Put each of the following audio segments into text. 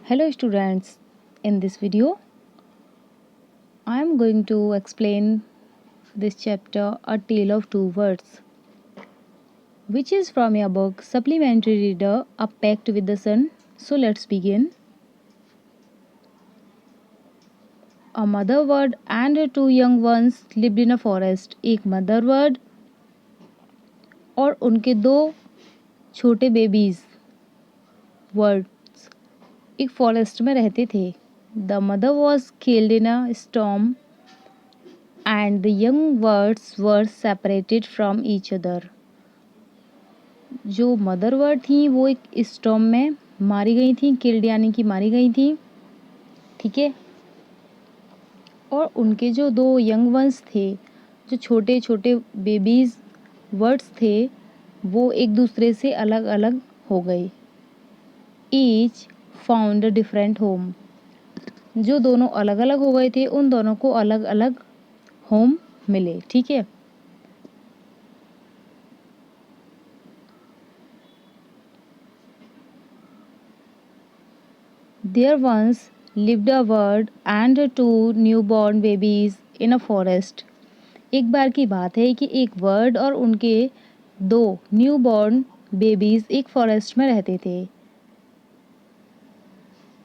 Hello students, in this video I am going to explain this chapter A Tale of Two Words, which is from your book Supplementary Reader A Pact with the Sun. So let's begin. A mother bird and her two young ones lived in a forest. एक mother bird और उनके दो छोटे babies words एक forest में रहते थे. The mother was killed in a storm and the young birds were separated from each other. जो मदर बर्ड थी वो एक स्टॉर्म में मारी गई थी, किल्ड यानी कि मारी गई थी, ठीक है. और उनके जो दो यंग वंस थे, जो छोटे छोटे बेबीज बर्ड्स थे, वो एक दूसरे से अलग अलग हो गए. Each found a different home. जो दोनों अलग अलग हो गए थे उन दोनों को अलग अलग होम मिले, ठीक है. There once lived a bird and two newborn babies in a forest. एक बार की बात है कि एक बर्ड और उनके दो न्यूबॉर्न बेबीज एक फॉरेस्ट में रहते थे.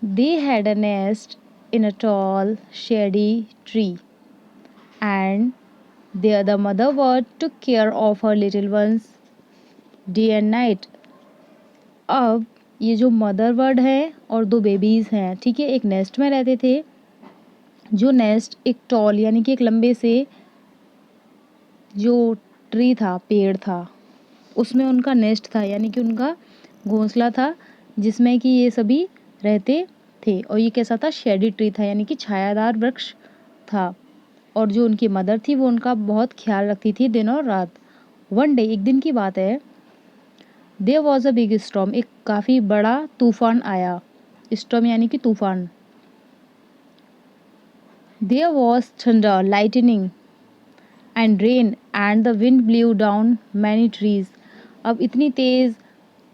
They had a nest in a tall, shady tree, and there the mother bird took care of her little ones day and night. अब ये जो मदर बर्ड है और दो बेबीज हैं, ठीक है, एक नेस्ट में रहते थे. जो नेस्ट एक टॉल यानी कि एक लंबे से जो ट्री था, पेड़ था, उसमें उनका नेस्ट था यानी कि उनका घोंसला था जिसमें कि ये सभी रहते थे. और ये कैसा था? शेडी ट्री था यानी कि छायादार वृक्ष था. और जो उनकी मदर थी वो उनका बहुत ख्याल रखती थी दिन और रात. वन डे, एक दिन की बात है, there was a big storm. एक काफ़ी बड़ा तूफान आया. स्टॉर्म यानी कि तूफान. There was thunder, lightning and rain and the wind blew down many trees. अब इतनी तेज़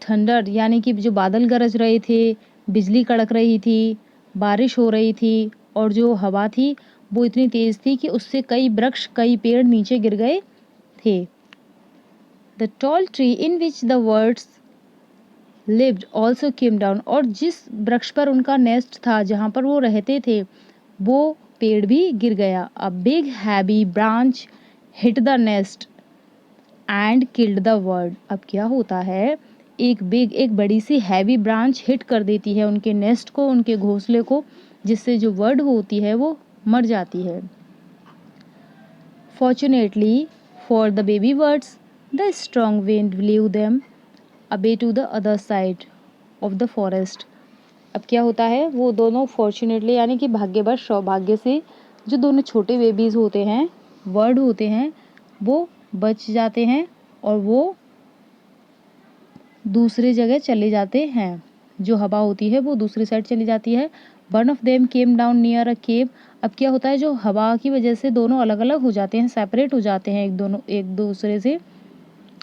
थंडर यानी कि जो बादल गरज रहे थे, बिजली कड़क रही थी, बारिश हो रही थी, और जो हवा थी वो इतनी तेज़ थी कि उससे कई वृक्ष, कई पेड़ नीचे गिर गए थे. The tall tree in which the words lived also came down. और जिस वृक्ष पर उनका नेस्ट था, जहाँ पर वो रहते थे, वो पेड़ भी गिर गया. A big heavy branch hit the nest and killed the bird. अब क्या होता है, एक बड़ी सी हैवी ब्रांच हिट कर देती है उनके नेस्ट को, उनके घोंसले को, जिससे जो बर्ड होती है वो मर जाती है. Fortunately for the baby birds the strong wind blew them away to the other side of the forest. अब क्या होता है, वो दोनों फॉर्चुनेटली यानी कि भाग्यवश, सौभाग्य से, जो दोनों छोटे बेबीज होते हैं, बर्ड होते हैं, वो बच जाते हैं और वो दूसरी जगह चले जाते हैं. जो हवा होती है वो दूसरी साइड चली जाती है. One of them came down near a cave. अब क्या होता है, जो हवा की वजह से दोनों अलग अलग हो जाते हैं, सेपरेट हो जाते हैं एक दूसरे से.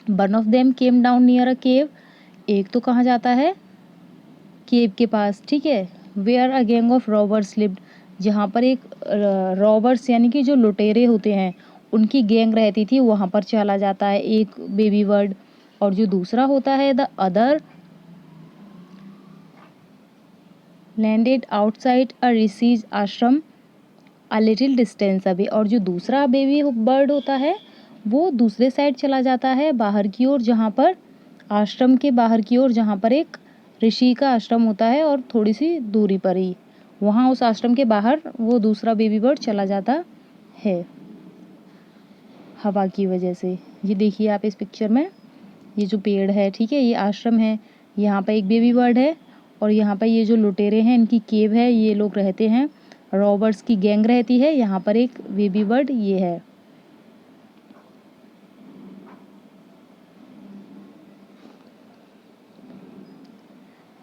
One of them came down near a cave. एक तो कहाँ जाता है? केव के पास, ठीक है. Where a gang of robbers lived. जहाँ पर एक रॉबर्स यानी कि जो लुटेरे होते हैं उनकी गैंग रहती थी, वहाँ पर चला जाता है एक बेबी बर्ड. और जो दूसरा होता है, द अदर लैंडेड आउटसाइड अ ऋषिज आश्रम अ लिटिल डिस्टेंस अवे. और जो दूसरा बेबी बर्ड होता है वो दूसरे साइड चला जाता है, बाहर की ओर, जहाँ पर आश्रम के बाहर की ओर, जहाँ पर एक ऋषि का आश्रम होता है और थोड़ी सी दूरी पर ही, वहाँ उस आश्रम के बाहर वो दूसरा बेबी बर्ड चला जाता है हवा की वजह से. ये देखिए आप इस पिक्चर में, ये जो पेड़ है, ठीक है, ये आश्रम है, यहाँ पर एक बेबी बर्ड है, और यहाँ पर ये जो लुटेरे हैं इनकी केव है, ये लोग रहते हैं, रॉबर्स की गैंग रहती है, यहाँ पर एक बेबी बर्ड ये है.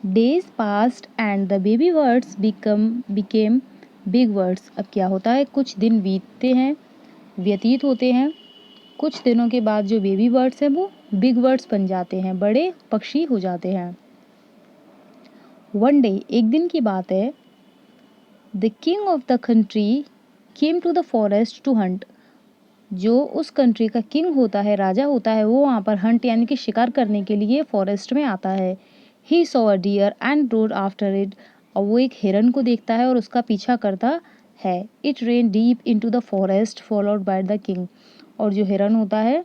Days past and the baby birds became big birds. अब क्या होता है, कुछ दिन बीतते हैं, व्यतीत होते हैं. कुछ दिनों के बाद जो बेबी बर्ड्स हैं वो बिग बर्ड्स बन जाते हैं, बड़े पक्षी हो जाते हैं. वन डे, एक दिन की बात है, the king of the country came to the forest to hunt. जो उस कंट्री का किंग होता है, राजा होता है, वो वहाँ पर हंट यानी कि शिकार करने के लिए फॉरेस्ट में आता है। He saw a deer and rode after it. और वो एक हिरन को देखता है और उसका पीछा करता है। It rain deep into the forest followed by the king. और जो हिरन होता है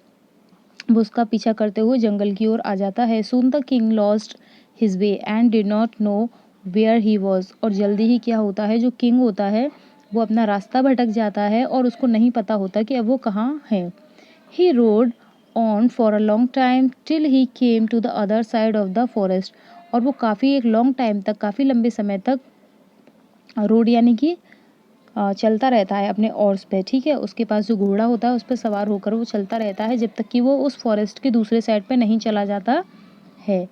वो उसका पीछा करते हुए जंगल की ओर आ जाता है। Soon the king lost his way and did not know where he was. और जल्दी ही क्या होता है, जो किंग होता है वो अपना रास्ता भटक जाता है और उसको नहीं पता होता कि अब वो कहाँ है। He rode on for a long time till he came to the other side of the forest. और वो काफ़ी एक लॉन्ग टाइम तक, काफ़ी लंबे समय तक रोड यानी कि चलता रहता है अपने ऑर्स पे, ठीक है। उसके पास जो घोड़ा होता है उस पर सवार होकर वो चलता रहता है जब तक कि वो उस फॉरेस्ट के दूसरे साइड पे नहीं चला जाता है।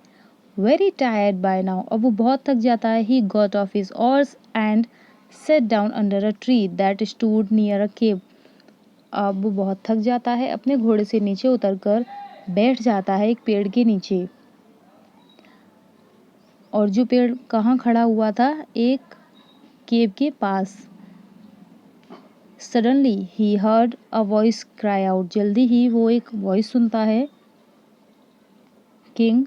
वेरी टायर्ड बाय नाउ, अब वो बहुत थक जाता है। He got off his horse and sat down under a tree that stood near a cave. अब वो बहुत थक जाता है, अपने घोड़े से नीचे उतरकर बैठ जाता है एक पेड़ के नीचे। और जो पेड़ कहाँ खड़ा हुआ था, एक केव के पास। Suddenly he heard a voice cry out, जल्दी ही वो एक वॉइस सुनता है। किंग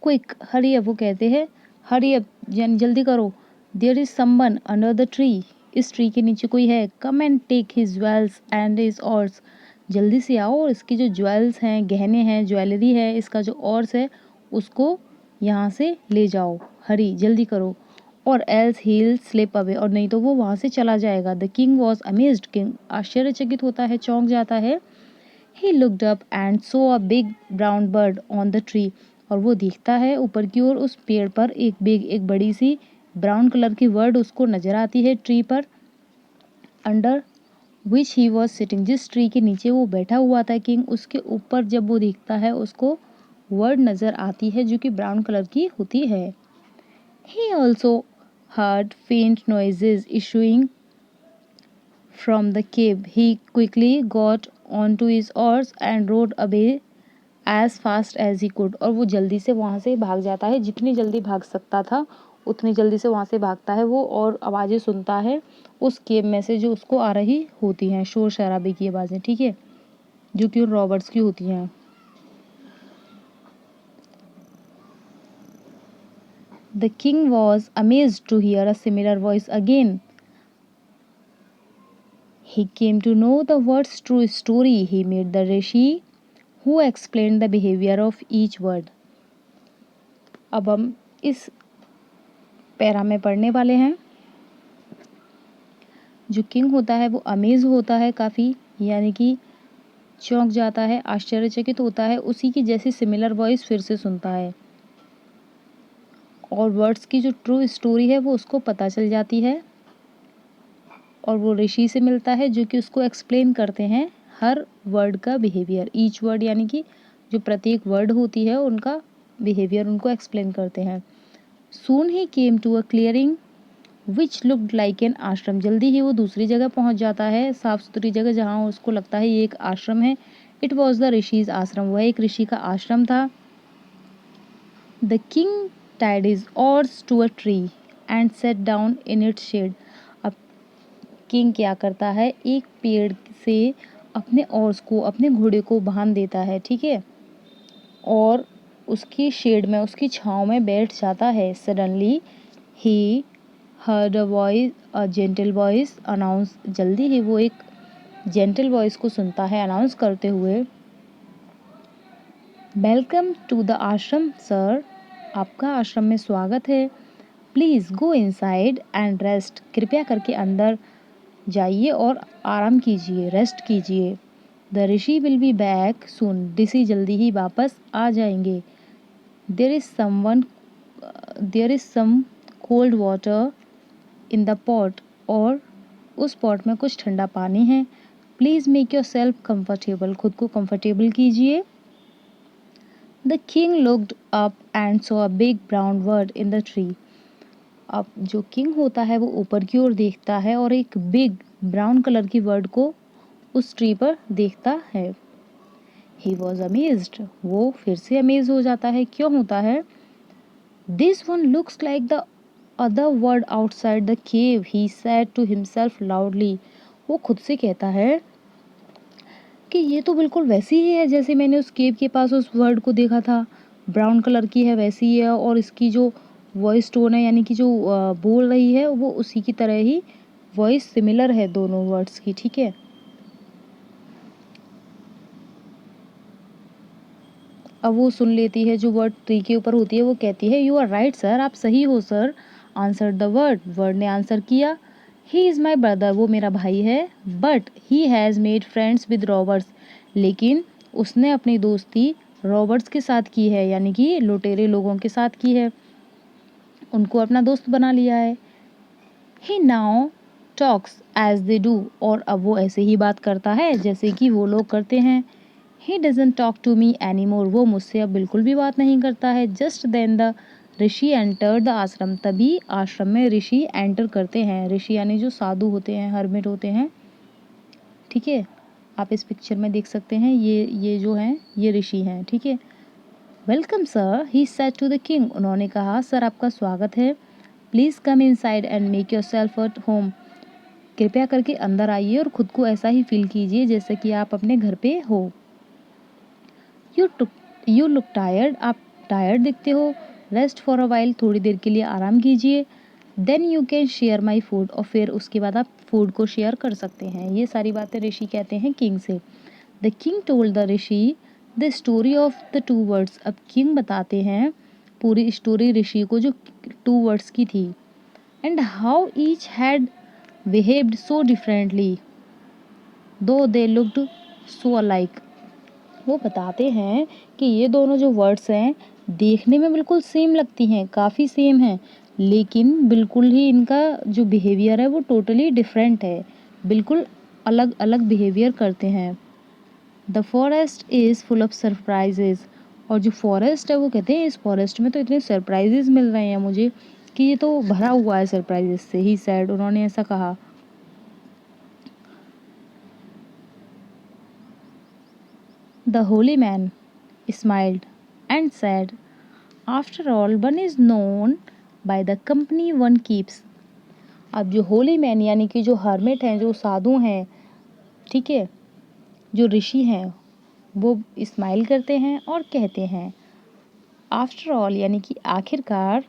क्विक हरी अप, वो कहते हैं हरी अप, यानी जल्दी करो। There is someone under the tree, इस ट्री के नीचे कोई है। Come and take his jewels and his horse, जल्दी से आओ और इसकी जो ज्वेल्स हैं, गहने हैं, ज्वेलरी है, इसका जो ऑर्स है उसको यहाँ से ले जाओ। हरी, जल्दी करो। और एल्स हील स्लिप अवे, और नहीं तो वो वहाँ से चला जाएगा। The king was amazed, king आश्चर्यचकित होता है, चौंक जाता है। He looked up and so a big brown bird on the tree, और वो देखता है ऊपर की ओर उस पेड़ पर एक बड़ी सी ब्राउन कलर की बर्ड उसको नजर आती है ट्री पर। Under which he was sitting, जिस ट्री के नीचे वो बैठा हुआ था किंग, उसके ऊपर जब वो देखता है उसको वर्ड नजर आती है जो कि ब्राउन कलर की होती है। ही ऑल्सो हर्ड फेंट noises issuing from the cave. He quickly got onto his horse and rode away as fast as he could. और वो जल्दी से वहाँ से भाग जाता है, जितनी जल्दी भाग सकता था उतनी जल्दी से वहाँ से भागता है वो, और आवाज़ें सुनता है उस केव में से जो उसको आ रही होती हैं, शोर शराबे की आवाज़ें, ठीक है, जो कि उन रॉबर्ट्स की होती हैं। The king was amazed to hear a similar voice again. He came to know the word's true story. He met the rishi who explained the behavior of each word. अब हम इस पैरा में पढ़ने वाले हैं। जो किंग होता है वो अमेज होता है काफ़ी, यानी कि चौंक जाता है, आश्चर्यचकित होता है, उसी की जैसी सिमिलर वॉइस फिर से सुनता है और वर्ड्स की जो ट्रू स्टोरी है वो उसको पता चल जाती है। और वो ऋषि से मिलता है जो कि उसको एक्सप्लेन करते हैं हर वर्ड का बिहेवियर। ईच वर्ड यानी कि जो प्रत्येक वर्ड होती है उनका बिहेवियर उनको एक्सप्लेन करते हैं। Soon he came to a clearing which looked like an ashram, जल्दी ही वो दूसरी जगह पहुंच जाता है, साफ सुथरी जगह जहाँ उसको लगता है ये एक आश्रम है। इट वॉज द ऋषिज आश्रम, वह एक ऋषि का आश्रम था। The king tied his horse to a tree and sat down in its shade. अब किंग क्या करता है, एक पेड़ से अपने ऑर्स को, अपने घोड़े को बांध देता है, ठीक है, और उसकी शेड में, उसकी छाँव में बैठ जाता है। Suddenly he heard a voice, a gentle voice announce, जल्दी ही वो एक जेंटल वॉइस को सुनता है अनाउंस करते हुए, welcome to the ashram sir, आपका आश्रम में स्वागत है। Please go inside and rest, कृपया करके अंदर जाइए और आराम कीजिए, रेस्ट कीजिए। The rishi will be back soon, ऋषि जल्दी ही वापस आ जाएंगे। There is some cold water in the pot, और उस पॉट में कुछ ठंडा पानी है। Please make yourself comfortable, खुद को कंफर्टेबल कीजिए। The king looked up and saw a big brown bird in the tree. अब जो किंग होता है वो ऊपर की ओर देखता है और एक बिग ब्राउन कलर की बर्ड को उस ट्री पर देखता है। ही वॉज अमेज्ड, वो फिर से अमेज हो जाता है। क्यों होता है? This one looks like the other world outside the cave, he said to himself loudly. वो खुद से कहता है कि ये तो बिल्कुल वैसी ही है जैसे मैंने उस केव के पास उस वर्ड को देखा था, ब्राउन कलर की है, वैसी ही है, और इसकी जो वॉइस टोन है यानी कि जो बोल रही है वो उसी की तरह ही वॉइस सिमिलर है दोनों वर्ड्स की। ठीक है, अब वो सुन लेती है, जो वर्ड ट्री के ऊपर होती है वो कहती है, यू आर राइट सर, आप सही हो sir. Answer the word, word ने आंसर किया, ही इज़ माई ब्रदर, वो मेरा भाई है, but he has made friends with Roberts, लेकिन उसने अपनी दोस्ती रॉबर्ट्स के साथ की है, यानी कि लुटेरे लोगों के साथ की है, उनको अपना दोस्त बना लिया है। He now talks as they do, और अब वो ऐसे ही बात करता है जैसे कि वो लोग करते हैं। He doesn't talk to me any more, वो मुझसे अब बिल्कुल भी बात नहीं करता है। Just then the rishi enter the ashram, तभी आश्रम में ऋषि एंटर करते हैं। ऋषि यानी जो साधु होते हैं, हर्मिट होते हैं। ठीक है, आप इस पिक्चर में देख सकते हैं, ये जो हैं ये ऋषि हैं। ठीक है, welcome sir, he said to the king, उन्होंने कहा सर आपका स्वागत है। Please come inside and make yourself at home, कृपया करके अंदर आइए और खुद को ऐसा ही फील कीजिए जैसे कि आप अपने घर पे हो। यू लुक टायर्ड, आप टायर्ड दिखते हो। रेस्ट फॉर अ वाइल, थोड़ी देर के लिए आराम कीजिए। Then you can share my food, और फिर उसके बाद आप फूड को शेयर कर सकते हैं। ये सारी बातें ऋषि कहते हैं किंग से। The king told the Rishi the story of the two words, अब किंग बताते हैं पूरी स्टोरी ऋषि को जो टू वर्ड्स की थी। And how each had behaved so differently दो दे लुक्ड सो अलाइक, वो बताते हैं कि ये दोनों जो वर्ड्स हैं देखने में बिल्कुल सेम लगती हैं, काफ़ी सेम हैं, लेकिन बिल्कुल ही इनका जो बिहेवियर है वो टोटली डिफरेंट है, बिल्कुल अलग अलग बिहेवियर करते हैं। The forest is full of surprises, और जो फॉरेस्ट है वो कहते हैं इस फॉरेस्ट में तो इतने सरप्राइजेज मिल रहे हैं मुझे कि ये तो भरा हुआ है सरप्राइजेज से। ही सैड, उन्होंने ऐसा कहा। The Holi man smiled and said, after all one is known by the company one keeps, अब जो होली मैन यानी कि जो हर्मिट हैं, जो साधु हैं, ठीक है, जो ऋषि हैं, वो स्माइल करते हैं और कहते हैं, आफ्टर ऑल यानी कि आखिरकार,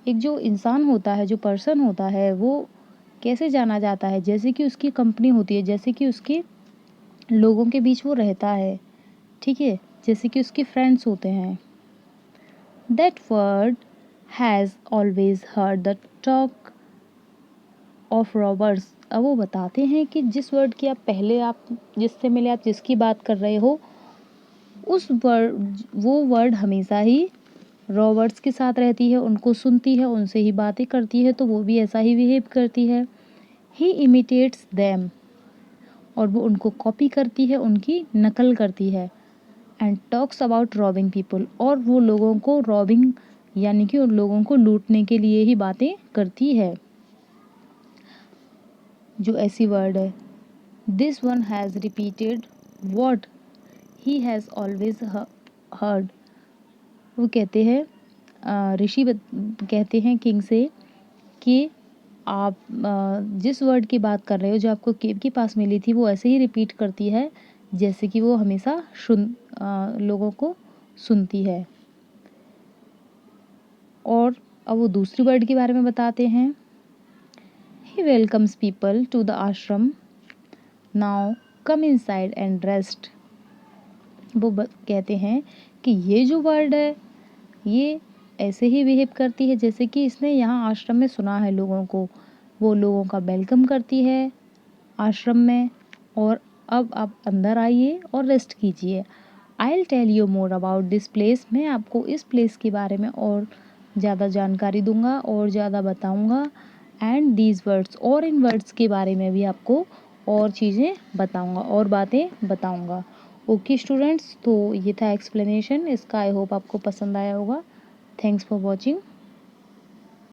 एक जो इंसान होता है, जो पर्सन होता है, वो कैसे जाना जाता है? जैसे कि उसकी कंपनी होती है, जैसे कि उसके लोगों के बीच वो रहता है। ठीक है, जैसे कि उसके फ्रेंड्स होते हैं। That word has always heard the talk of robbers, अब वो बताते हैं कि जिस वर्ड की आप पहले आप जिससे मिले, आप जिसकी बात कर रहे हो, उस वर्ड वो वर्ड हमेशा ही रॉबर्ट्स के साथ रहती है, उनको सुनती है, उनसे ही बातें करती है, तो वो भी ऐसा ही बिहेव करती है। ही इमिटेट्स देम, और वो उनको कॉपी करती है, उनकी नकल करती है। And talks about robbing people, और वो लोगों को रॉबिंग यानी कि उन लोगों को लूटने के लिए ही बातें करती है। जो ऐसी वर्ड है, this one has repeated what he has always heard, वो कहते हैं ऋषि कहते हैं किंग से कि आप जिस वर्ड की बात कर रहे हो, जो आपको केव के पास मिली थी, वो ऐसे ही रिपीट करती है जैसे कि वो हमेशा लोगों को सुनती है। और अब वो दूसरी वर्ड के बारे में बताते हैं। ही वेलकम्स पीपल टू द आश्रम, now come inside and rest, वो कहते हैं कि ये जो वर्ड है ये ऐसे ही बिहेव करती है जैसे कि इसने यहाँ आश्रम में सुना है लोगों को, वो लोगों का वेलकम करती है आश्रम में, और अब आप अंदर आइए और रेस्ट कीजिए। I will tell you more about this place, मैं आपको इस प्लेस के बारे में और ज़्यादा जानकारी दूंगा और ज़्यादा बताऊंगा। एंड दीज वर्ड्स, और इन वर्ड्स के बारे में भी आपको और चीज़ें बताऊंगा और बातें बताऊंगा। ओके स्टूडेंट्स, तो ये था एक्सप्लेनेशन इसका, आई होप आपको पसंद आया होगा। Thanks for watching.